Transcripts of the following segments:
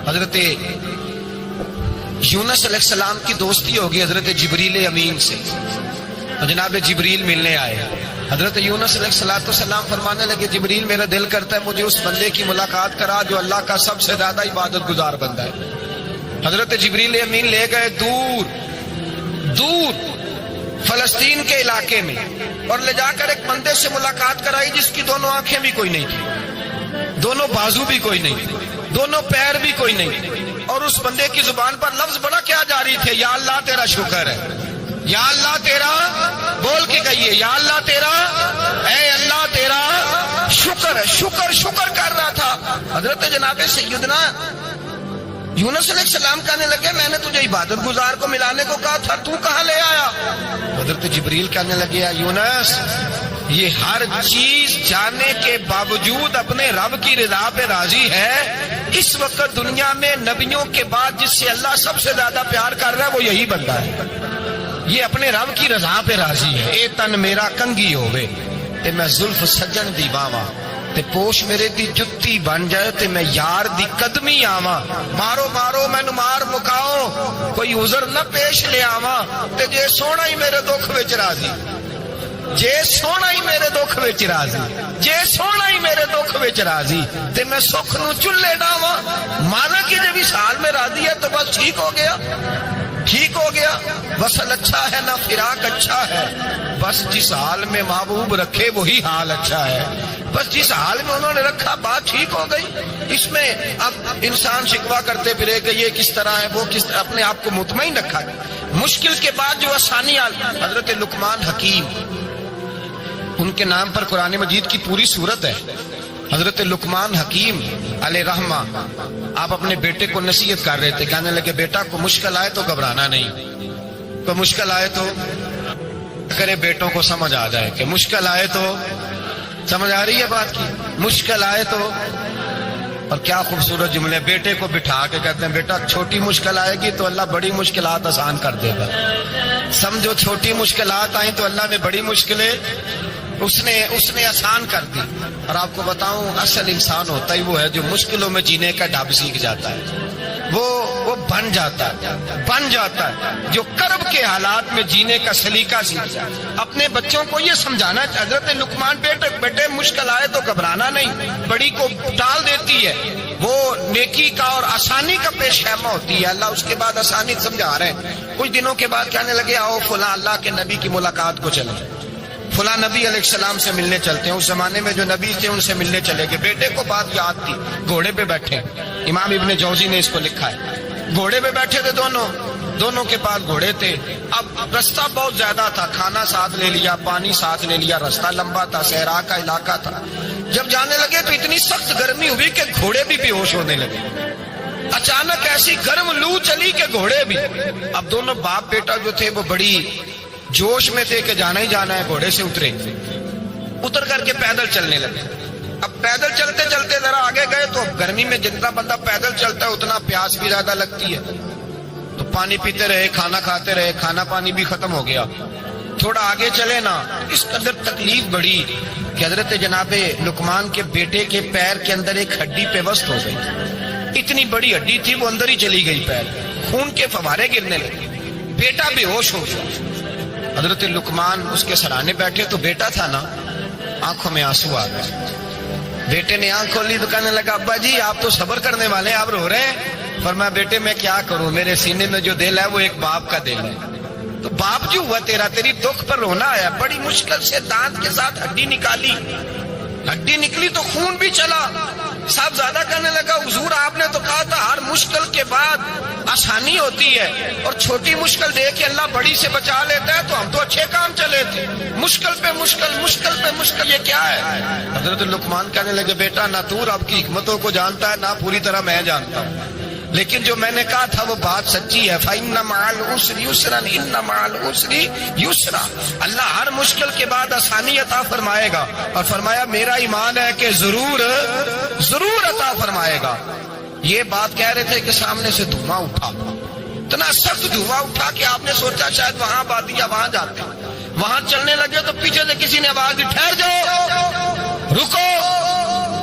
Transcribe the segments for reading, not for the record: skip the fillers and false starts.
حضرت یونس علیہ السلام کی دوستی ہوگی حضرت جبریل امین سے، تو جناب جبریل ملنے آئے۔ حضرت یونس علیہ السلام فرمانے لگے جبریل میرا دل کرتا ہے مجھے اس بندے کی ملاقات کرا جو اللہ کا سب سے زیادہ عبادت گزار بندہ ہے۔ حضرت جبریل امین لے گئے دور دور فلسطین کے علاقے میں، اور لے جا کر ایک بندے سے ملاقات کرائی جس کی دونوں آنکھیں بھی کوئی نہیں تھی، دونوں بازو بھی کوئی نہیں تھی، دونوں پیر بھی کوئی نہیں تھی، اور اس بندے کی زبان پر لفظ بڑا کیا جاری تھے، یا اللہ تیرا شکر ہے، یا اللہ تیرا، بول کے کہیے یا اللہ تیرا، اے اللہ تیرا شکر ہے، شکر شکر کر رہا تھا۔ حضرت جناب سیدنا یونس علیہ السلام کہنے لگے میں نے تجھے عبادت گزار کو ملانے کو کہا تھا، تو کہاں لے آیا؟ حضرت جبریل کہنے لگے یونس یہ ہر چیز جانے کے باوجود اپنے رب کی رضا پہ راضی ہے۔ اس وقت دنیا میں نبیوں کے بعد جس سے اللہ سب سے زیادہ پیار کر رہا ہے وہ یہی بندہ ہے، یہ اپنے رب کی رضا پہ راضی ہے۔ اے تن میرا کنگھی ہوئے تے میں زلف سجن دی باواں، تے پوش میرے دی جتی بن جائے تے میں یار دی قدمی آواں، مارو مارو مینو مار مکاؤ کوئی عذر نہ پیش لے آواں، تے جے سونا ہی میرے دکھ وچ راضی، جے سونا ہی میرے دکھ وچ راضی، جے سونا ہی میرے دکھ وچ راضی تے میں سکھ نو چلے ڈاواں۔ مانا کہ جب اس حال میں راضی ہے تو بس ٹھیک ہو گیا، ٹھیک ہو گیا۔ وصل اچھا ہے نہ فراق اچھا ہے، بس جس حال میں محبوب رکھے وہی حال اچھا ہے، بس جس حال میں انہوں نے رکھا بات ٹھیک ہو گئی۔ اس میں اب انسان شکوہ کرتے پھرے کہ یہ کس طرح ہے وہ کس طرح، اپنے آپ کو مطمئن رکھا۔ مشکل کے بعد جو آسانی حضرت لقمان حکیم، ان کے نام پر قرآن مجید کی پوری سورت ہے۔ حضرت لقمان حکیم علیہ رحمہ آپ اپنے بیٹے کو نصیحت کر رہے تھے، کہنے لگے بیٹا کو مشکل آئے تو گھبرانا نہیں، کو مشکل آئے تو کرے بیٹوں کو سمجھ آ جائے کہ مشکل آئے تو، سمجھ آ رہی ہے بات کی، مشکل آئے تو۔ اور کیا خوبصورت جملے، بیٹے کو بٹھا کے کہتے ہیں بیٹا چھوٹی مشکل آئے گی تو اللہ بڑی مشکلات آسان کر دے گا، سمجھو چھوٹی مشکلات آئیں تو اللہ نے بڑی مشکلیں اس نے آسان کر دی۔ اور آپ کو بتاؤں اصل انسان ہوتا ہی وہ ہے جو مشکلوں میں جینے کا ڈھب سیکھ جاتا ہے، وہ بن جاتا ہے جو کرب کے حالات میں جینے کا سلیقہ سیکھ جاتا ہے۔ اپنے بچوں کو یہ سمجھانا، حضرت لقمان بیٹے مشکل آئے تو گھبرانا نہیں، بڑی کو ٹال دیتی ہے، وہ نیکی کا اور آسانی کا پیش خیمہ ہوتی ہے، اللہ اس کے بعد آسانی سمجھا رہے ہیں۔ کچھ دنوں کے بعد کہنے لگے آؤ فلاں اللہ کے نبی کی ملاقات کو چلیں، فلاں نبی علیہ السلام سے ملنے چلتے ہیں۔ اس زمانے میں جو نبی تھے ان سے ملنے چلے گئے، بیٹے کو بات یاد تھی، گھوڑے پہ بیٹھے، امام ابن جوزی نے اس کو لکھا ہے، گھوڑے پہ بیٹھے تھے دونوں کے پاس گھوڑے تھے۔ اب رستہ بہت زیادہ تھا، کھانا ساتھ لے لیا، پانی ساتھ لے لیا، رستہ لمبا تھا، صحرا کا علاقہ تھا۔ جب جانے لگے تو اتنی سخت گرمی ہوئی کہ گھوڑے بھی بے ہوش ہونے لگے، اچانک ایسی گرم لو چلی کہ گھوڑے بھی۔ اب دونوں باپ بیٹا جو تھے وہ بڑی جوش میں تھے کہ جانا ہی جانا ہے، گھوڑے سے اتر کر کے پیدل چلنے لگے۔ اب پیدل چلتے چلتے ذرا آگے گئے تو گرمی میں جتنا بندہ پیدل چلتا ہے اتنا پیاس بھی زیادہ لگتی ہے، تو پانی پیتے رہے، کھانا کھاتے رہے، کھانا پانی بھی ختم ہو گیا۔ تھوڑا آگے چلے نا، اس قدر تکلیف بڑی کہ حضرت جناب لقمان کے بیٹے کے پیر کے اندر ایک ہڈی پیوست ہو گئی، اتنی بڑی ہڈی تھی وہ اندر ہی چلی گئی، پیر خون کے فوارے گرنے لگے، بیٹا بے ہوش ہو گیا۔ حضرت لقمان اس کے سرانے بیٹھے تو بیٹا تھا نا، آنکھوں میں آنسو آ گئے۔ بیٹے نے آنکھ کھولی تو کہنے لگا ابا جی آپ تو صبر کرنے والے ہیں، آپ رو رہے ہیں۔ فرمایا بیٹے میں کیا کروں، میرے سینے میں جو دل ہے وہ ایک باپ کا دل ہے، تو باپ جو ہوا تیری دکھ پر رونا آیا۔ بڑی مشکل سے دانت کے ساتھ ہڈی نکالی، ہڈی نکلی تو خون بھی چلا۔ صاحب زیادہ کہنے لگا حضور آپ نے تو کہا تھا ہر مشکل کے بعد آسانی ہوتی ہے، اور چھوٹی مشکل دیکھ کے اللہ بڑی سے بچا لیتا ہے، تو ہم تو اچھے کام چلے تھے، مشکل پہ مشکل، مشکل پہ مشکل، یہ کیا ہے؟ حضرت لقمان کہنے لگے بیٹا نہ تو رب کی حکمتوں کو جانتا ہے نہ پوری طرح میں جانتا ہوں، لیکن جو میں نے کہا تھا وہ بات سچی ہے۔ فَإِنَّ مَعَ الْعُسْرِ يُسْرًا إِنَّ مَعَ الْعُسْرِ يُسْرًا، اللہ ہر مشکل کے بعد آسانی عطا فرمائے گا، اور فرمایا میرا ایمان ہے کہ ضرور عطا فرمائے گا۔ یہ بات کہہ رہے تھے کہ سامنے سے دھواں اٹھا، اتنا سخت دھواں اٹھا کہ آپ نے سوچا شاید وہاں بادی یا وہاں جاتے، وہاں چلنے لگے تو پیچھے سے کسی نے آواز دی ٹھہر جاؤ، رکو،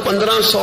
1500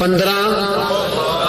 15,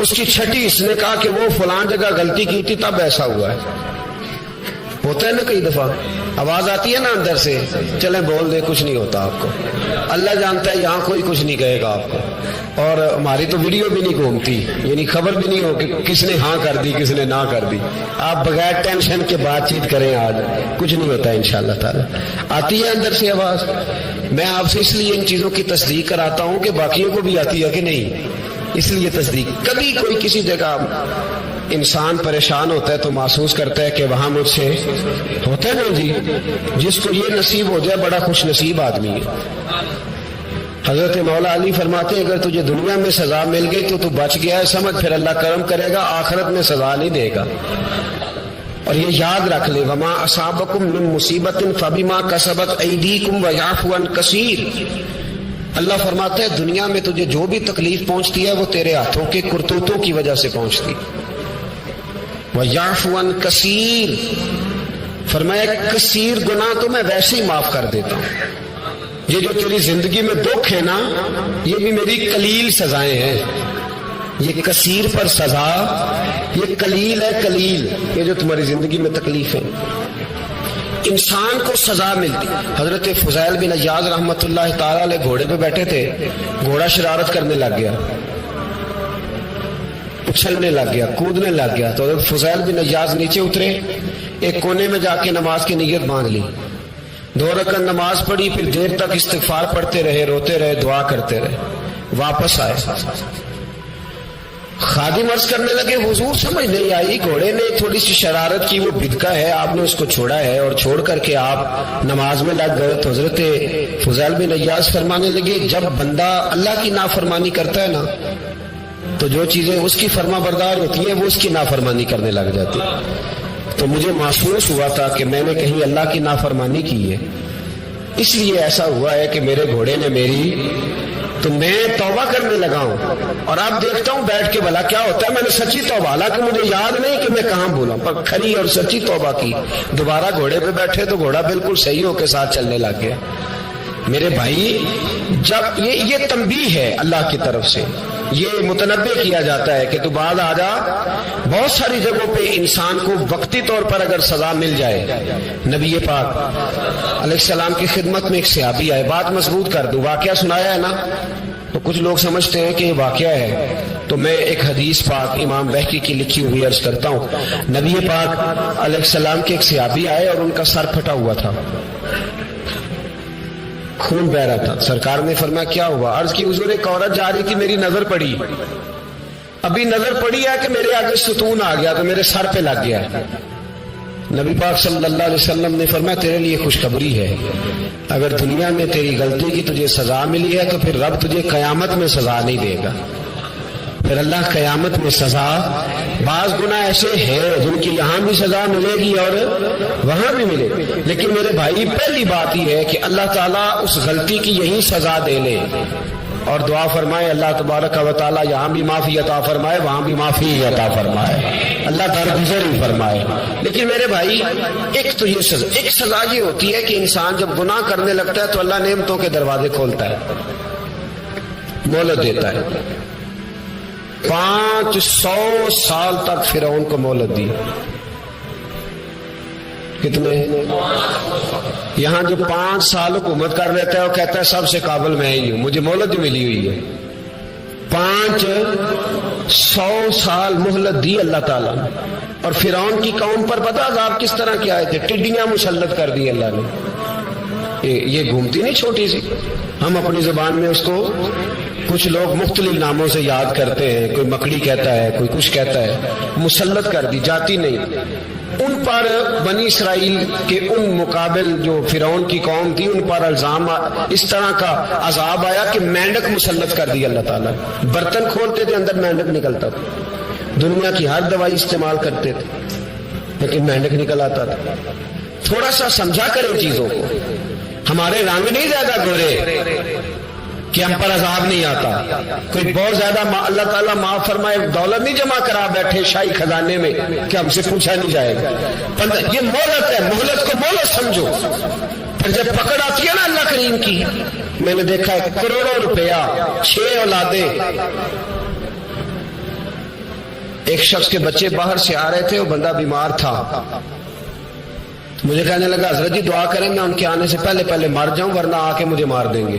اس کی چھٹی اس نے کہا کہ وہ فلاں جگہ غلطی کی تھی تب ایسا ہوا ہے. ہوتا ہے نا کئی دفعہ آواز آتی ہے نا اندر سے, چلیں بول دیں کچھ نہیں ہوتا آپ کو, اللہ جانتا ہے یہاں کوئی کچھ نہیں کہے گا آپ کو. اور ہماری تو ویڈیو بھی نہیں گھومتی, یعنی خبر بھی نہیں ہو کہ کس نے ہاں کر دی کس نے نہ کر دی. آپ بغیر ٹینشن کے بات چیت کریں, آج کچھ نہیں ہوتا ہے انشاءاللہ تعالی. آتی ہے اندر سے آواز. میں آپ سے اس لیے ان چیزوں کی تصدیق کراتا ہوں کہ باقیوں کو بھی آتی ہے کہ نہیں, اس لیے تصدیق. کبھی کوئی کسی جگہ انسان پریشان ہوتا ہے تو محسوس کرتا ہے کہ وہاں مجھ سے ہوتا ہے نا جی, جس کو یہ نصیب ہو جائے بڑا خوش نصیب آدمی ہے. حضرت مولا علی فرماتے ہیں اگر تجھے دنیا میں سزا مل گئی تو بچ گیا ہے سمجھ, پھر اللہ کرم کرے گا, آخرت میں سزا نہیں دے گا. اور یہ یاد رکھ لے, وما اصابکم من مصیبت فبما کسبت ایدیکم ویعفو عن کثیر. اللہ فرماتا ہے دنیا میں تجھے جو بھی تکلیف پہنچتی ہے وہ تیرے ہاتھوں کے کرتوتوں کی وجہ سے پہنچتی. وَيَعْفُ عَنْ كَثِيرٍ, فرمایا کثیر گناہ تو میں ویسے ہی معاف کر دیتا ہوں. یہ جو تیری زندگی میں دکھ ہے نا, یہ بھی میری قلیل سزائیں ہیں. یہ کثیر پر سزا, یہ قلیل ہے قلیل, یہ جو تمہاری زندگی میں تکلیف ہے. انسان کو سزا ملتی. حضرت فضیل بن عیاض رحمۃ اللہ تعالی علیہ گھوڑے پہ بیٹھے تھے, گھوڑا شرارت کرنے لگ گیا, اچھلنے لگ گیا, کودنے لگ گیا. تو حضرت فضیل بن عیاض نیچے اترے, ایک کونے میں جا کے نماز کی نیت باندھ لی, 2 رکعت نماز پڑھی, پھر دیر تک استغفار پڑھتے رہے, روتے رہے, دعا کرتے رہے. واپس آئے, خادم عرض کرنے لگے حضور سمجھ نہیں آئی, گھوڑے نے تھوڑی سی شرارت کی, وہ بدکا ہے, آپ نے اس کو چھوڑا ہے اور چھوڑ کر کے آپ نماز میں لگ گئے. تو حضرت فضیل بن عیاض فرمانے لگے جب بندہ اللہ کی نافرمانی کرتا ہے نا تو جو چیزیں اس کی فرما بردار ہوتی ہیں وہ اس کی نافرمانی کرنے لگ جاتی. تو مجھے محسوس ہوا تھا کہ میں نے کہیں اللہ کی نافرمانی کی ہے, اس لیے ایسا ہوا ہے کہ میرے گھوڑے نے میری, تو میں توبہ کرنے لگا ہوں. اور اب دیکھتا ہوں بیٹھ کے بھلا کیا ہوتا ہے. میں نے سچی توبہ, حالانکہ مجھے یاد نہیں کہ میں کہاں بولا, پر کھری اور سچی توبہ کی. دوبارہ گھوڑے پہ بیٹھے تو گھوڑا بالکل صحیح ہو کے ساتھ چلنے لگ گیا. میرے بھائی, جب یہ تنبیہ ہے اللہ کی طرف سے, یہ متنبہ کیا جاتا ہے کہ تو بعد آ جا. بہت ساری جگہوں پہ انسان کو وقتی طور پر اگر سزا مل جائے, نبی پاک علیہ السلام کی خدمت میں ایک صحابی آئے, بات مضبوط کر دوں, واقعہ سنایا ہے نا, تو کچھ لوگ سمجھتے ہیں کہ یہ واقعہ ہے, تو میں ایک حدیث پاک امام بہقی کی لکھی ہوئی عرض کرتا ہوں. نبی پاک علیہ السلام کے ایک صحابی آئے اور ان کا سر پھٹا ہوا تھا, خون بہ رہا تھا. سرکار نے فرمایا کیا ہوا؟ عرض کی حضور ایک عورت جا رہی تھی, میری نظر پڑی, ابھی نظر پڑی ہے کہ میرے آگے ستون آ گیا تو میرے سر پہ لگ گیا. نبی پاک صلی اللہ علیہ وسلم نے فرمایا تیرے لیے خوشخبری ہے, اگر دنیا میں تیری غلطی کی تجھے سزا ملی ہے تو پھر رب تجھے قیامت میں سزا نہیں دے گا. پھر اللہ قیامت میں سزا, بعض گناہ ایسے ہیں جن کی یہاں بھی سزا ملے گی اور وہاں بھی ملے گی, لیکن میرے بھائی پہلی بات یہ ہے کہ اللہ تعالیٰ اس غلطی کی یہی سزا دے لے, اور دعا فرمائے اللہ تبارک و تعالیٰ یہاں بھی معافی عطا فرمائے, وہاں بھی معافی عطا فرمائے, اللہ درگزر ہی فرمائے. لیکن میرے بھائی ایک تو یہ سزا, ایک سزا یہ ہوتی ہے کہ انسان جب گناہ کرنے لگتا ہے تو اللہ نعمتوں کے دروازے کھولتا ہے, مہلت دیتا ہے. 500 سال تک فرعون کو مہلت دی. کتنے؟ یہاں جو 5 سال حکومت کر لیتا ہے وہ کہتا ہے سب سے قابل میں ہی ہوں, مجھے مہلت ملی ہوئی ہے. 500 سال مہلت دی اللہ تعالیٰ نے. اور فرعون کی قوم پر پتہ عذاب کس طرح کے آئے تھے, ٹڈیاں مسلط کر دی اللہ نے. یہ گھومتی نہیں چھوٹی سی, ہم اپنی زبان میں اس کو کچھ لوگ مختلف ناموں سے یاد کرتے ہیں, کوئی مکڑی کہتا ہے, کوئی کچھ کہتا ہے, مسلط کر دی, جاتی نہیں. ان پر بنی اسرائیل کے ان مقابل جو فرعون کی قوم تھی ان پر الزام اس طرح کا عذاب آیا کہ مینڈک مسلط کر دی اللہ تعالیٰ. برتن کھولتے تھے اندر مینڈک نکلتا تھا, دنیا کی ہر دوائی استعمال کرتے تھے لیکن مینڈک نکل آتا تھا. تھوڑا سا سمجھا کریں چیزوں کو, ہمارے رنگ نہیں زیادہ گورے کہ ہم پر عذاب نہیں آتا. کوئی بہت زیادہ اللہ تعالیٰ معاف فرمائے دولت نہیں جمع کرا بیٹھے شاہی خزانے میں کہ ہم سے پوچھا نہیں جائے گا. یہ مہلت ہے, مہلت کو مہلت سمجھو. پھر جب پکڑ آتی ہے نا اللہ کریم کی, میں نے دیکھا ہے کروڑوں روپیہ, 6 اولادیں, ایک شخص کے بچے باہر سے آ رہے تھے، وہ بندہ بیمار تھا، مجھے کہنے لگا حضرت جی دعا کریں میں ان کے آنے سے پہلے مر جاؤں ورنہ آ کے مجھے مار دیں گے،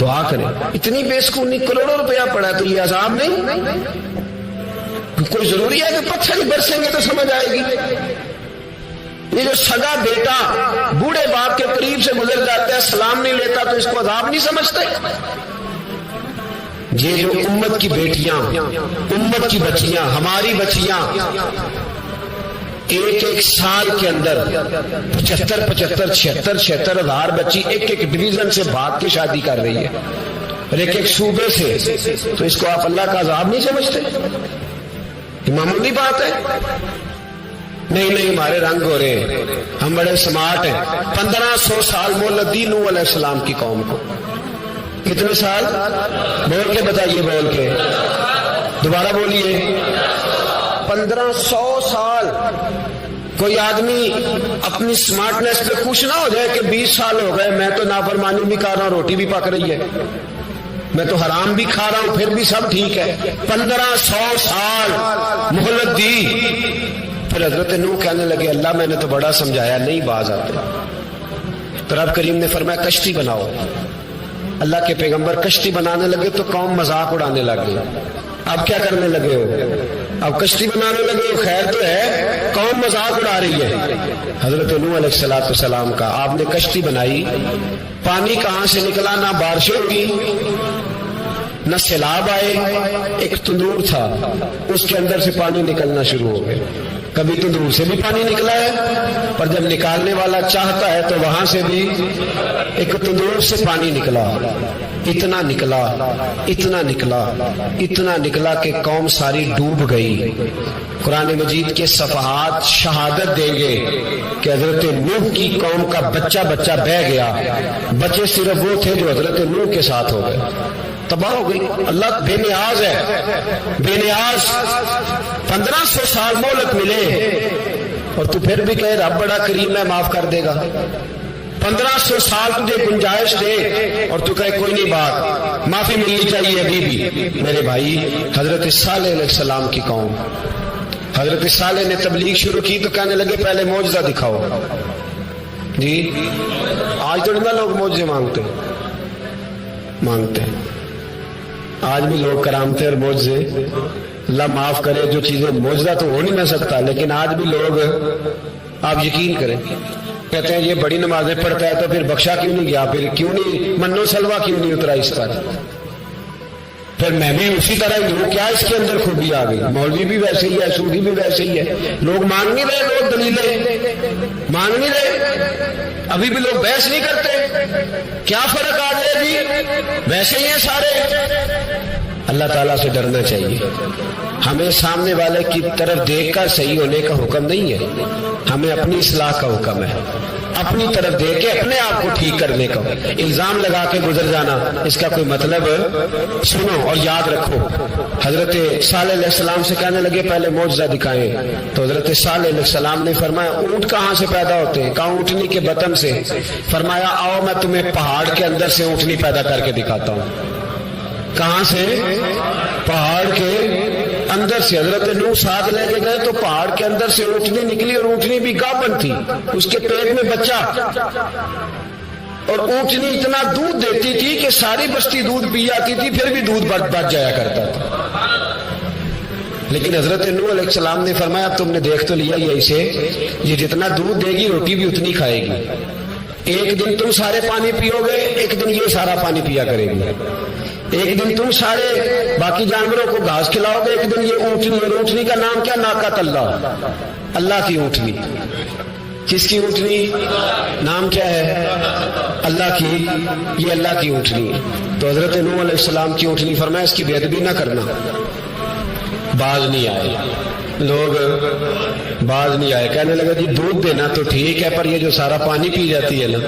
دعا کریں۔ اتنی بے سکونی، کروڑوں روپیہ پڑا ہے تو یہ عذاب نہیں؟ کوئی ضروری ہے کہ پتھر ہی برسیں گے تو سمجھ آئے گی؟ یہ جو سگا بیٹا بوڑھے باپ کے قریب سے گزر جاتا ہے، سلام نہیں لیتا تو اس کو عذاب نہیں سمجھتے؟ یہ جو امت کی بیٹیاں، امت کی بچیاں، ہماری بچیاں ایک سال کے اندر 75,000 ہزار بچی ایک ڈویژن سے بھاگ کے شادی کر رہی ہے اور ایک صوبے سے، تو اس کو آپ اللہ کا عذاب نہیں سمجھتے؟ یہ معمولی بات ہے؟ نہیں ہمارے رنگ ہو رہے ہیں، ہم بڑے سمارٹ ہیں۔ 1500 سال مہلت دی نوح علیہ السلام کی قوم کو۔ کتنے سال؟ بول کے بتائیے، بول کے دوبارہ بولیے۔ 1500 سال۔ کوئی آدمی اپنی سمارٹنیس پہ خوش نہ ہو جائے کہ 20 سال ہو گئے، میں تو نافرمانی بھی کر رہا ہوں، روٹی بھی پک رہی ہے، میں تو حرام بھی کھا رہا ہوں، پھر بھی سب ٹھیک ہے۔ 1500 سال مہلت دی۔ پھر حضرت نوح کہنے لگے اللہ میں نے تو بڑا سمجھایا، نہیں باز آتے۔ تو رب کریم نے فرمایا کشتی بناؤ۔ اللہ کے پیغمبر کشتی بنانے لگے تو قوم مذاق اڑانے لگ گئی۔ اب کیا کرنے لگے ہو؟ اب کشتی بنانے لگے ہو، خیر تو ہے، قوم مذاق اڑا رہی ہے حضرت نوح علیہ السلام کا۔ آپ نے کشتی بنائی، پانی کہاں سے نکلا؟ نہ بارشیں ہوئی، نہ سیلاب آئے، ایک تندور تھا، اس کے اندر سے پانی نکلنا شروع ہو گئے۔ کبھی تندور سے بھی پانی نکلا ہے، پر جب نکالنے والا چاہتا ہے تو وہاں سے بھی ایک تندور سے پانی نکلا۔ اتنا نکلا، اتنا نکلا، اتنا نکلا کہ قوم ساری ڈوب گئی۔ قرآن مجید کے صفحات شہادت دیں گے کہ حضرت نوح کی قوم کا بچہ بہ گیا، بچے صرف وہ تھے جو حضرت نوح کے ساتھ ہو گئے، تباہ ہو گئی۔ اللہ بے نیاز ہے، بے نیاز۔ 1500 سال مہلت ملے اور تو پھر بھی کہے رب بڑا کریم ہے، معاف کر دے گا۔ 1500 سال تجھے گنجائش دے اور تو کہے کوئی نہیں، بات معافی ملنی چاہیے ابھی بھی۔ میرے بھائی، حضرت صالح علیہ السلام کی قوم، حضرت صالح نے تبلیغ شروع کی تو کہنے لگے پہلے معجزہ دکھاؤ۔ جی آج تو نہیں لوگ معجزے مانگتے ہیں، آج بھی لوگ کرامتے اور معجزے، اللہ معاف کرے، جو چیزیں معجزہ تو ہو نہیں نہ سکتا، لیکن آج بھی لوگ، آپ یقین کریں، کہتے ہیں یہ بڑی نمازیں پڑھتا ہے تو پھر بخشا کیوں نہیں گیا، پھر کیوں نہیں منو سلوا کیوں نہیں اترا اس پر، پھر میں بھی اسی طرح ہی ہوں، کیا اس کے اندر خوبی آ گئی؟ مولوی بھی ویسے ہی ہے، سودی بھی ویسے ہی ہے، لوگ مانگ نہیں رہے، لوگ دلیلیں مانگ نہیں رہے، ابھی بھی لوگ بحث نہیں کرتے، کیا فرق آ گیا جی، ویسے ہی ہیں سارے۔ اللہ تعالیٰ سے ڈرنا چاہیے، ہمیں سامنے والے کی طرف دیکھ کر صحیح ہونے کا حکم نہیں ہے، ہمیں اپنی اصلاح کا حکم ہے، اپنی طرف دیکھ کے اپنے آپ کو ٹھیک کرنے کا۔ الزام لگا کے گزر جانا اس کا کوئی مطلب؟ سنو اور یاد رکھو، حضرت صالح علیہ السلام سے کہنے لگے پہلے معجزہ دکھائیں، تو حضرت صالح علیہ السلام نے فرمایا اونٹ کہاں سے پیدا ہوتے ہیں؟ کہا اونٹنی کے بطن سے۔ فرمایا آؤ میں تمہیں پہاڑ کے اندر سے اونٹنی پیدا کر کے دکھاتا ہوں۔ کہاں سے؟ پہاڑ کے اندر سے۔ حضرت نوح ساتھ لے کے گئے تو پہاڑ کے اندر سے اونٹنی نکلی، اور اونٹنی بھی گابن تھی، اس کے پیٹ میں بچہ، اور اونٹنی اتنا دودھ دیتی تھی کہ ساری بستی دودھ پی جاتی تھی، پھر بھی دودھ بچ جایا کرتا تھا۔ لیکن حضرت نوح علیہ السلام نے فرمایا تم نے دیکھ تو لیا یہی سے، یہ جتنا دودھ دے گی روٹی بھی اتنی کھائے گی، ایک دن تم سارے پانی پیو گے، ایک دن یہ سارا پانی پیا کرے گی، ایک دن تم سارے باقی جانوروں کو گھاس کھلاؤ گے، ایک دن یہ اونٹنی، اور اونٹنی کا نام کیا؟ ناقۃ اللہ، اللہ کی اونٹنی۔ کس کی اونٹنی؟ نام کیا ہے؟ اللہ کی، یہ اللہ کی اونٹنی ہے۔ تو حضرت نوح علیہ السلام کی اونٹنی، فرمایا اس کی بے ادبی نہ کرنا۔ باز نہیں آئے لوگ، باز نہیں آئے، کہنے لگا جی دودھ دینا تو ٹھیک ہے، پر یہ جو سارا پانی پی جاتی ہے نا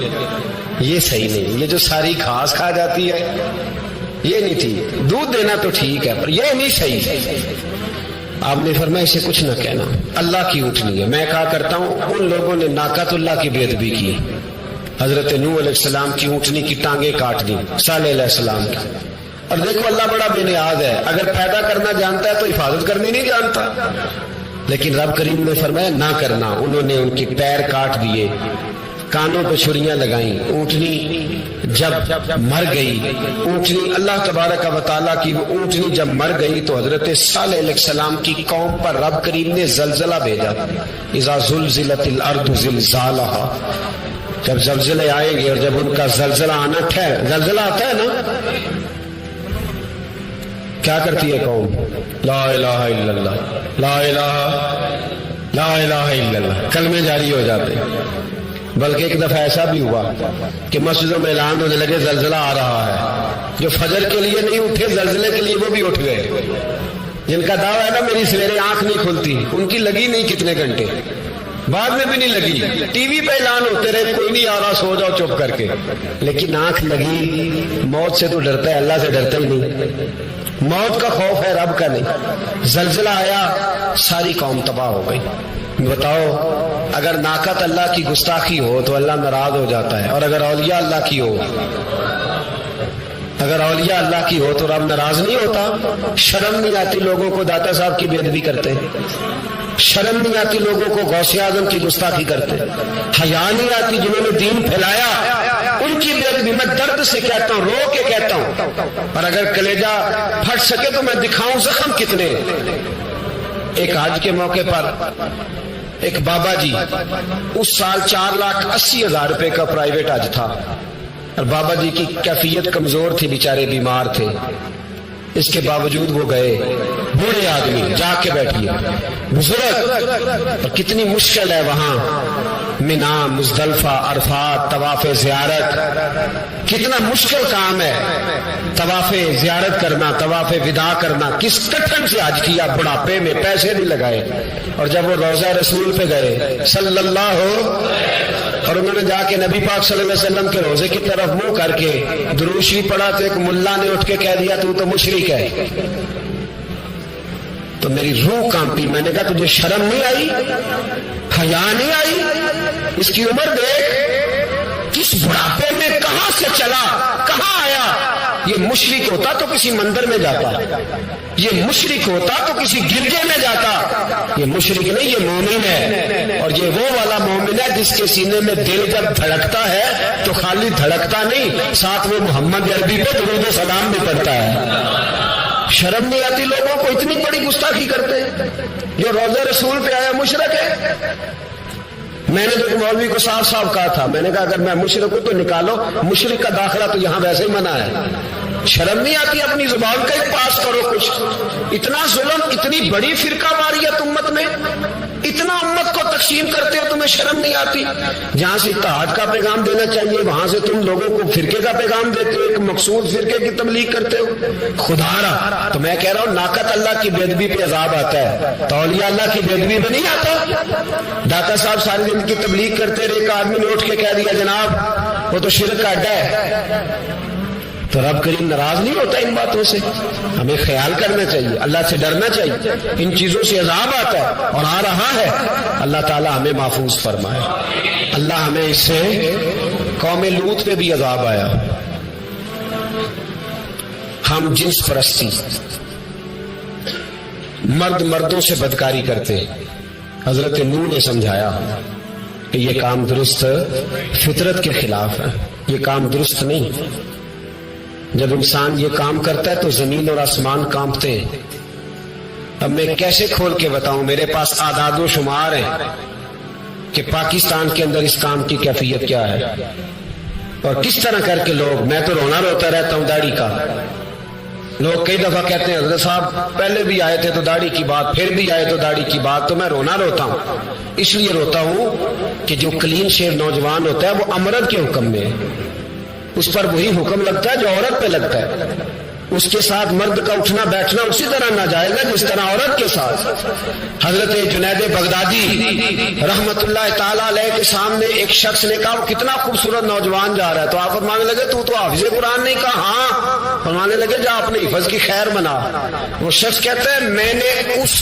یہ صحیح نہیں، یہ جو ساری گھاس کھا جاتی ہے یہ نہیں ٹھیک، دودھ دینا تو ٹھیک ہے پر یہ نہیں صحیح۔ آپ نے فرمایا اسے کچھ نہ کہنا، اللہ کی اونٹنی ہے۔ میں کہا کرتا ہوں ان لوگوں نے ناقۃ اللہ کی بے ادبی کی، حضرت نوح علیہ السلام کی اونٹنی کی ٹانگیں کاٹ دی، صالح علیہ السلام کی، اور دیکھو اللہ بڑا بے نیاز ہے، اگر پیدا کرنا جانتا ہے تو حفاظت کرنی نہیں جانتا. لیکن رب کریم نے فرمایا نہ کرنا. انہوں نے ان کے پیر کاٹ دیے، کانوں پہ چھریاں لگائیں. اونٹنی جب مر گئی، اونٹنی اللہ تبارک و تعالیٰ کی وہ اونٹنی جب مر گئی تو حضرت صالح علیہ السلام کی قوم پر رب کریم نے زلزلہ بھیجا. اذا زلزلت الارض زلزالها، جب زلزلے آئیں گے اور جب ان کا زلزلہ آنا زلزلہ آتا ہے نا، کیا کرتی ہے قوم؟ لا الہ الا اللہ، لا الہ الا اللہ، کلمے جاری ہو جاتے. بلکہ ایک دفعہ ایسا بھی ہوا کہ مسجدوں میں اعلان ہونے لگے زلزلہ آ رہا ہے. جو فجر کے لیے نہیں اٹھے زلزلے کے لیے وہ بھی اٹھ گئے. جن کا دعویٰ ہے نا میری سویرے آنکھ نہیں کھلتی، ان کی لگی نہیں کتنے گھنٹے، بعد میں بھی نہیں لگی. ٹی وی پہ اعلان ہوتے رہے کوئی نہیں آ رہا، سو جاؤ چپ کر کے. لیکن آنکھ لگی. موت سے تو ڈرتا ہے، اللہ سے ڈرتا ہی نہیں. موت کا خوف ہے، رب کا نہیں. زلزلہ آیا، ساری قوم تباہ ہو گئی. بتاؤ اگر ناقت اللہ کی گستاخی ہو تو اللہ ناراض ہو جاتا ہے، اور اگر اولیاء اللہ کی ہو، اگر اولیاء اللہ کی ہو تو رب ناراض نہیں ہوتا. شرم نہیں آتی لوگوں کو داتا صاحب کی بے ادبی کرتے ہیں، شرم نہیں آتی لوگوں کو غوث اعظم کی گستاخی کرتے، حیا نہیں آتی جنہوں نے دین پھیلایا ان کی بے ادبی. میں درد سے کہتا ہوں، رو کے کہتا ہوں، اور اگر کلیجہ پھٹ سکے تو میں دکھاؤں زخم کتنے. ایک حج کے موقع پر ایک بابا جی، اس سال 4,80,000 روپے کا پرائیویٹ حج تھا، اور بابا جی کی کیفیت کمزور تھی، بیچارے بیمار تھے. اس کے باوجود وہ گئے. بوڑھے آدمی، جا کے بیٹھیے، بزرگ، اور کتنی مشکل ہے وہاں منا، مزدلفہ، عرفات، طواف زیارت. کتنا مشکل کام ہے طواف زیارت کرنا، طواف وداع کرنا. کس کٹھن سے حج کیا، بڑھاپے میں، پیسے نہیں لگائے. اور جب وہ روضہ رسول پہ گئے صلی اللہ اور انہوں نے جا کے نبی پاک صلی اللہ علیہ وسلم کے روزے کی طرف منہ کر کے درود شریف پڑھا تو ایک ملا نے اٹھ کے کہہ دیا تو مشرک ہے. تو میری روح کانپی. میں نے کہا تجھے شرم نہیں آئی، حیا نہیں آئی؟ اس کی عمر دیکھ، کس بڑھاپے میں کہاں سے چلا، کہاں آیا. یہ مشرک ہوتا تو کسی مندر میں جاتا، یہ مشرک ہوتا تو کسی گرجے میں جاتا. یہ مشرک نہیں، یہ مومن ہے. اور یہ وہ والا مومن ہے جس کے سینے میں دل جب دھڑکتا ہے تو خالی دھڑکتا نہیں، ساتھ وہ محمد عربی پہ درود و سلام بھی پڑھتا ہے. شرم نہیں آتی لوگوں کو؟ اتنی بڑی گستاخی کرتے ہیں. جو روزہ رسول پہ آیا مشرک ہے. میں نے جو مولوی کو صاف صاف کہا تھا، میں نے کہا اگر میں مشرک ہوں تو نکالو، مشرک کا داخلہ تو یہاں ویسے ہی منع ہے. شرم نہیں آتی؟ اپنی زبان کا ہی پاس کرو کچھ. اتنا ظلم، اتنی بڑی فرقہ واریت امت میں، اتنا امت کو تقسیم کرتے ہو، تمہیں شرم نہیں آتی؟ جہاں سے اتحاد کا پیغام دینا چاہیے وہاں سے تم لوگوں کو فرقے کا پیغام دیتے ہو، ایک مخصوص فرقے کی تبلیغ کرتے ہو. خدا را تو میں کہہ رہا ہوں ناقت اللہ کی بے ادبی پہ عذاب آتا ہے، تو اولیاء اللہ کی بے ادبی پہ نہیں آتا. داتا صاحب ساری دن کی تبلیغ کرتے رہے، ایک آدمی نے اٹھ کے کہہ دیا جناب وہ تو شرک کا اڈا ہے، تو رب کریم ناراض نہیں ہوتا ان باتوں سے. ہمیں خیال کرنا چاہیے، اللہ سے ڈرنا چاہیے. ان چیزوں سے عذاب آتا ہے اور آ رہا ہے. اللہ تعالی ہمیں محفوظ فرمائے. اللہ ہمیں اس سے، قوم لوط پہ بھی عذاب آیا. ہم جنس پرستی، مرد مردوں سے بدکاری کرتے. حضرت نوح نے سمجھایا کہ یہ کام درست، فطرت کے خلاف ہے، یہ کام درست نہیں. جب انسان یہ کام کرتا ہے تو زمین اور آسمان کانپتے ہیں. اب میں کیسے کھول کے بتاؤں، میرے پاس اعداد و شمار ہیں کہ پاکستان کے اندر اس کام کی کیفیت کیا ہے اور کس طرح کر کے لوگ. میں تو رونا روتا رہتا ہوں داڑھی کا. لوگ کئی دفعہ کہتے ہیں حضرت صاحب پہلے بھی آئے تھے تو داڑھی کی بات، پھر بھی آئے تو داڑھی کی بات. تو میں رونا روتا ہوں، اس لیے روتا ہوں کہ جو کلین شیو نوجوان ہوتا ہے وہ امرد کے حکم میں ہے، اس پر وہی حکم لگتا ہے جو عورت پہ لگتا ہے. اس کے ساتھ مرد کا اٹھنا بیٹھنا اسی طرح ناجائز ہے جس طرح عورت کے ساتھ. حضرت جنید بغدادی رحمت اللہ تعالی علیہ کے سامنے ایک شخص نے کہا وہ کتنا خوبصورت نوجوان جا رہا ہے، تو آپ فرمانے لگے تو حافظ قرآن نہیں کہا؟ ہاں. فرمانے لگے جا اپنے حفظ کی خیر منا. وہ شخص کہتا ہے میں نے اس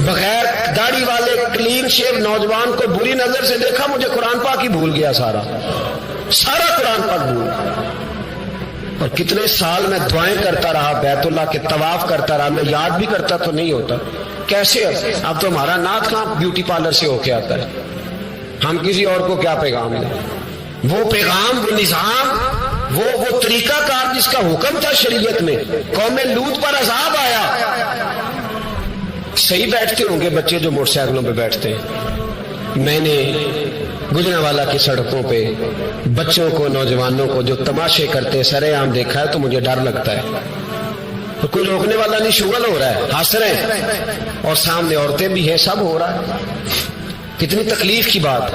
بغیر داڑھی والے کلین شیو نوجوان کو بری نظر سے دیکھا، مجھے قرآن پاک ہی بھول گیا، سارا قرآن پاک بھول. اور کتنے سال میں دعائیں کرتا رہا، بیت اللہ کے طواف کرتا رہا، میں یاد بھی کرتا تو نہیں ہوتا. کیسے اب تو ہمارا نعت کہاں بیوٹی پارلر سے ہو کے آتا ہے. ہم کسی اور کو کیا پیغام دیں؟ وہ پیغام، وہ نظام، وہ طریقہ کار جس کا حکم تھا شریعت میں. قوم لوط پر عذاب آیا. صحیح بیٹھتے ہوں گے بچے جو موٹر سائیکلوں پہ بیٹھتے ہیں. میں نے گجرانوالہ کی سڑکوں پہ بچوں کو، نوجوانوں کو جو تماشے کرتے سر عام دیکھا ہے تو مجھے ڈر لگتا ہے. کوئی روکنے والا نہیں، شغل ہو رہا ہے، ہنس رہے ہیں، اور سامنے عورتیں بھی ہیں، سب ہو رہا ہے. کتنی تکلیف کی بات.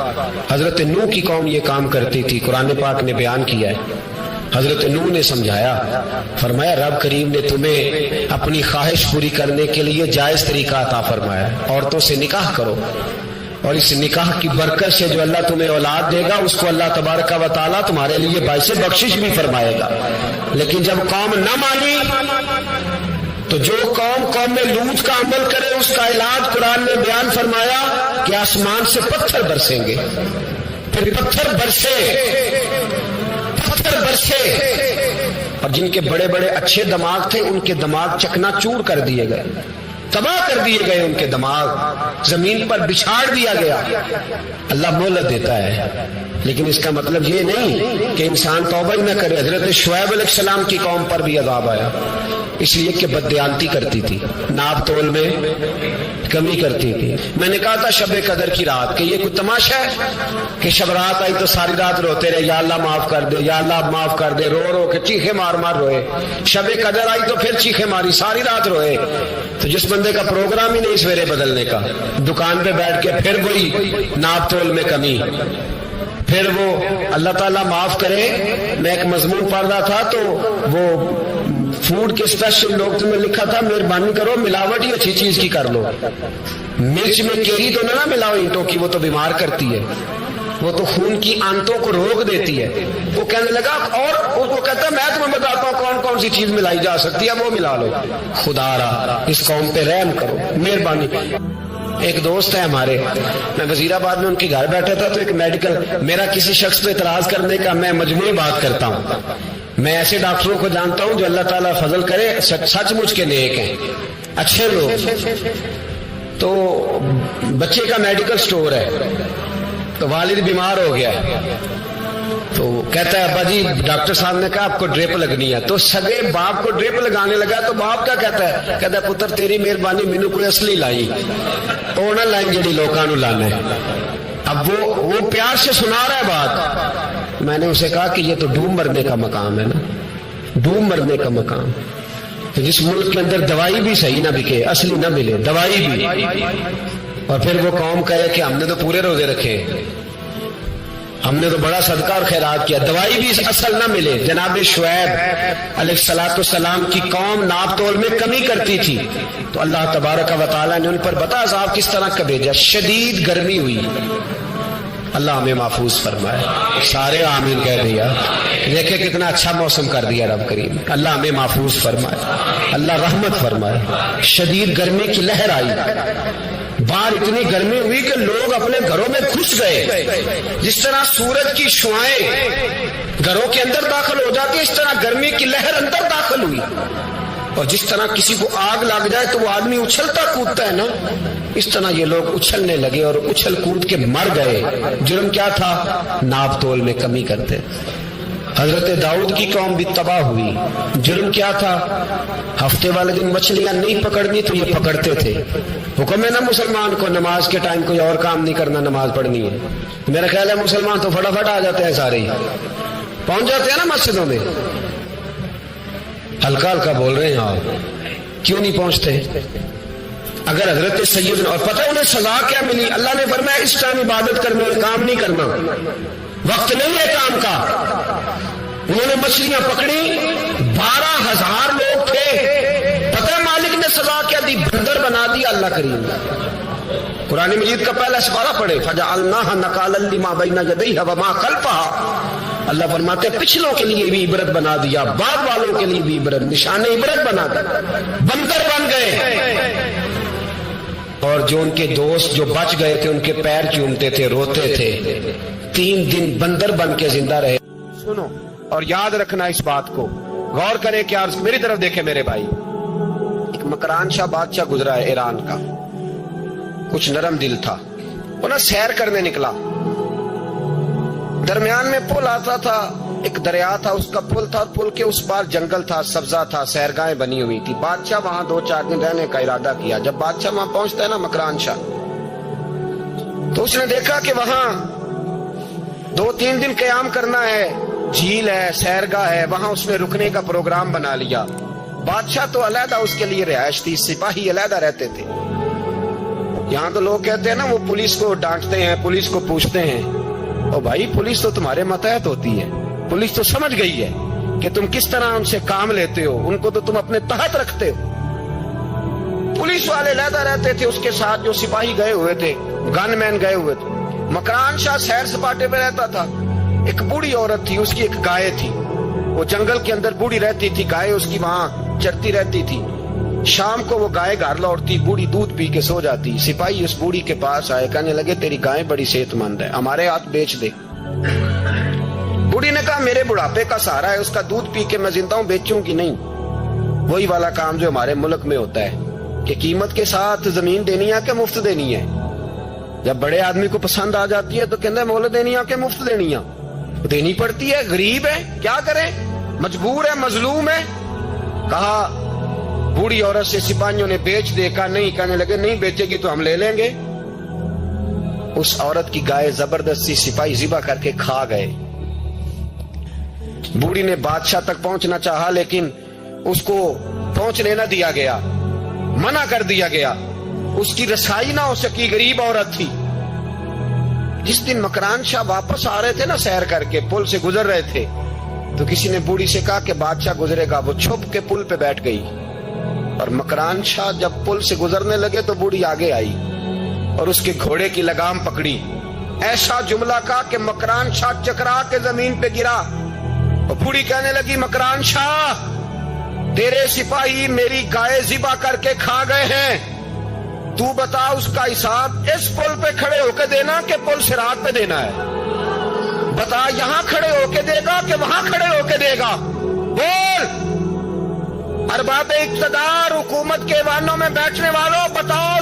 حضرت نوح کی قوم یہ کام کرتی تھی. قرآن پاک نے بیان کیا ہے. حضرت نوح نے سمجھایا، فرمایا رب کریم نے تمہیں اپنی خواہش پوری کرنے کے لیے جائز طریقہ عطا فرمایا. عورتوں سے نکاح کرو، اور اس نکاح کی برکت سے جو اللہ تمہیں اولاد دے گا اس کو اللہ تبارک و تعالیٰ تمہارے لیے باعث بخشش بھی فرمائے گا. لیکن جب قوم نہ مانی تو جو قوم میں لوط کا عمل کرے اس کا علاج قرآن نے بیان فرمایا کہ آسمان سے پتھر برسیں گے. پھر پتھر برسے، اور جن کے بڑے بڑے اچھے دماغ تھے ان کے دماغ چکنا چور کر دیے گئے، تباہ کر دیے گئے. ان کے دماغ زمین پر بچھاڑ دیا گیا. اللہ مہلت دیتا ہے، لیکن اس کا مطلب یہ نہیں کہ انسان توبہ ہی نہ کرے. حضرت شعیب علیہ السلام کی قوم پر بھی عذاب آیا، اس لیے کہ بددیانتی کرتی تھی، ناپ تول میں کمی کرتی تھی. میں نے کہا تھا شب قدر کی رات کہ یہ کوئی تماشا ہے کہ شب رات آئی تو ساری رات روتے رہے، یا اللہ معاف کر دے، یا اللہ معاف کر دے، رو رو کے چیخے مار مار روئے. شب قدر آئی تو پھر چیخے ماری، ساری رات روئے. تو جس بندے کا پروگرام ہی نہیں سویرے بدلنے کا، دکان پہ بیٹھ کے پھر وہی ناپ تول میں کمی، پھر وہ اللہ تعالیٰ معاف کرے. میں ایک مضمون پڑھ رہا تھا تو وہ فوڈ کے اسپیشل لوگ میں لکھا تھا مہربانی کرو ملاوٹ ہی اچھی چیز کی کر لو. مرچ میں کیری تو نہ ملاؤ اینٹوں کی، وہ تو بیمار کرتی ہے، وہ تو خون کی آنتوں کو روک دیتی ہے. وہ کہنے لگا، اور وہ کہتا میں تمہیں بتاتا ہوں کون کون سی چیز ملائی جا سکتی ہے، وہ ملا لو. خدا را اس قوم پہ رحم کرو، مہربانی. ایک دوست ہے ہمارے، میں وزیر آباد میں ان کے گھر بیٹھا تھا تو ایک میڈیکل، میرا کسی شخص پہ اعتراض کرنے کا میں مجموعی بات کرتا ہوں. میں ایسے ڈاکٹروں کو جانتا ہوں جو اللہ تعالیٰ فضل کرے سچ مچ کے نیک ہیں، اچھے لوگ. تو بچے کا میڈیکل سٹور ہے، تو والد بیمار ہو گیا تو کہتا ہے ابا جی ڈاکٹر صاحب نے کہا آپ کو ڈریپ لگنی ہے. تو سگے باپ کو ڈریپ لگانے لگا تو باپ کیا کہتا ہے؟ کہتا ہے پتر تیری مہربانی مینوں کوئی اصلی لائی، وہ نہ لائیں جڑی لوکاں نوں لانا ہے. اب وہ پیار سے سنا رہا ہے بات. میں نے اسے کہا کہ یہ تو ڈوب مرنے کا مقام ہے نا، ڈوب مرنے کا مقام. جس ملک کے اندر دوائی بھی صحیح نہ بکے، اصلی نہ ملے دوائی بھی، اور پھر وہ قوم کہے کہ ہم نے تو پورے روزے رکھے، ہم نے تو بڑا صدقہ اور خیرات کیا، دوائی بھی اصل نہ ملے. جناب شعیب علیہ السلام کی قوم ناپ تول میں کمی کرتی تھی تو اللہ تبارک و تعالیٰ نے ان پر بتا عذاب کس طرح کا بھیجا. شدید گرمی ہوئی، اللہ ہمیں محفوظ فرمائے. سارے آمین کہہ دیا. دیکھیں کتنا اچھا موسم کر دیا رب کریم. اللہ ہمیں محفوظ فرمائے، اللہ رحمت فرمائے. شدید گرمی کی لہر آئی، باہر اتنی گرمی ہوئی کہ لوگ اپنے گھروں میں گھس گئے. جس طرح سورج کی شعاعیں گھروں کے اندر داخل ہو جاتی ہے، اس طرح گرمی کی لہر اندر داخل ہوئی. اور جس طرح کسی کو آگ لگ جائے تو وہ آدمی اچھلتا کودتا ہے نا، اس طرح یہ لوگ اچھلنے لگے اور اچھل کود کے مر گئے. جرم کیا تھا؟ ناپ تول میں کمی کرتے. حضرت داؤد کی قوم بھی تباہ ہوئی. جرم کیا تھا؟ ہفتے والے دن مچھلیاں نہیں پکڑنی تو یہ پکڑتے تھے. حکم ہے نا مسلمان کو نماز کے ٹائم کوئی اور کام نہیں کرنا، نماز پڑھنی ہے. میرا خیال ہے مسلمان تو فٹافٹ آ جاتے ہیں، سارے ہی پہنچ جاتے ہیں نا مسجدوں میں. ہلکا ہلکا بول رہے ہیں آپ، کیوں نہیں پہنچتے؟ اگر حضرت سیدنا، اور پتہ انہیں سزا کیا ملی؟ اللہ نے فرمایا اس ٹائم عبادت کرنا، کام نہیں کرنا، وقت نہیں ہے کام کا. انہوں نے مچھلیاں پکڑی، 12,000 لوگ تھے. پتہ ہے مالک نے سزا کیا دی؟ بندر بنا دیا اللہ کریم. قرآن مجید کا پہلا سپارہ پڑھے، فجعلناها نکالا لما بین یدیہا وما خلفہا. اللہ فرماتے ہیں پچھلوں کے لیے بھی عبرت بنا دیا، بعد والوں کے لیے بھی عبرت، نشان عبرت بنا دیا. بندر بن گئے. اور جو ان کے دوست جو بچ گئے تھے ان کے پیر چومتے تھے، روتے تھے. 3 دن بندر بن کے زندہ رہے. سنو اور یاد رکھنا اس بات کو، غور کریں کیا میری طرف دیکھیں میرے بھائی. ایک مکران شاہ بادشاہ گزرا ہے ایران کا, کچھ نرم دل تھا. وہ نا سیر کرنے نکلا, درمیان میں پل آتا تھا, ایک دریا تھا, اس کا پل تھا, پل کے اس پار جنگل تھا, سبزہ تھا, سیرگاہیں بنی ہوئی تھی. بادشاہ وہاں 2-4 دن رہنے کا ارادہ کیا. جب بادشاہ وہاں پہنچتا ہے نا مکران شاہ, تو اس نے دیکھا کہ وہاں 2-3 دن قیام کرنا ہے, جھیل ہے, سیرگاہ ہے, وہاں اس نے رکنے کا پروگرام بنا لیا. بادشاہ تو علیحدہ اس کے لیے رہائش تھی, سپاہی علیحدہ رہتے تھے. یہاں تو لوگ کہتے ہیں نا وہ پولیس کو ڈانٹتے ہیں, پولیس کو پوچھتے ہیں. او بھائی پولیس تو تمہارے ماتحت ہوتی ہے, پولیس تو سمجھ گئی ہے کہ تم کس طرح ان سے کام لیتے ہو, ان کو تو تم اپنے تحت رکھتے ہو. پولیس والے علیحدہ رہتے تھے, اس کے ساتھ جو سپاہی گئے ہوئے تھے, گن مین گئے ہوئے تھے. مکران شاہ سیر سپاٹے پہ رہتا تھا. ایک بوڑھی عورت تھی, اس کی ایک گائے تھی, وہ جنگل کے اندر بوڑھی رہتی تھی, گائے اس کی وہاں چرتی رہتی تھی. شام کو وہ گائے گھر لوٹتی, بوڑھی دودھ پی کے سو جاتی. سپاہی اس بوڑھی کے پاس آئے, کہنے لگے تیری گائے بڑی صحت مند ہے, ہمارے ہاتھ بیچ دے. بوڑھی نے کہا میرے بڑھاپے کا سہارا ہے, اس کا دودھ پی کے میں زندہ ہوں, بیچوں کی نہیں. وہی والا کام جو ہمارے ملک میں ہوتا ہے کہ قیمت کے ساتھ زمین دینی ہے کہ مفت دینی ہے. جب بڑے آدمی کو پسند آ جاتی ہے تو کہتے ہیں مول دینی ہے کہ مفت دینی ہے. دینی پڑتی ہے, غریب ہے, کیا کریں, مجبور ہے, مظلوم ہے. کہا بوڑھی عورت سے سپاہیوں نے بیچ دے, کہا نہیں. کہنے لگے نہیں بیچے گی تو ہم لے لیں گے. اس عورت کی گائے زبردستی سپاہی ذبح کر کے کھا گئے. بوڑھی نے بادشاہ تک پہنچنا چاہا لیکن اس کو پہنچنے نہ دیا گیا, منع کر دیا گیا. اس کی رسائی نہ ہو سکی, غریب عورت تھی. جس دن مکران شاہ واپس آ رہے تھے نا سیر کر کے, پل سے گزر رہے تھے, تو کسی نے بوڑھی سے کہا کہ بادشاہ گزرے گا. وہ چھپ کے پل پہ بیٹھ گئی, اور مکران شاہ جب پل سے گزرنے لگے تو بوڑھی آگے آئی اور اس کے گھوڑے کی لگام پکڑی. ایسا جملہ کہا کہ مکران شاہ چکرا کے زمین پہ گرا. اور بوڑھی کہنے لگی مکران شاہ تیرے سپاہی میری گائے ذبح کر کے کھا گئے ہیں, تو بتا اس کا حساب اس پل پہ کھڑے ہو کے دینا کہ پل صراط پہ دینا ہے. بتا یہاں کھڑے ہو کے دے گا کہ وہاں کھڑے ہو کے دے گا, بول. ارباب اقتدار, حکومت کے ایوانوں میں بیٹھنے والوں, بتاؤ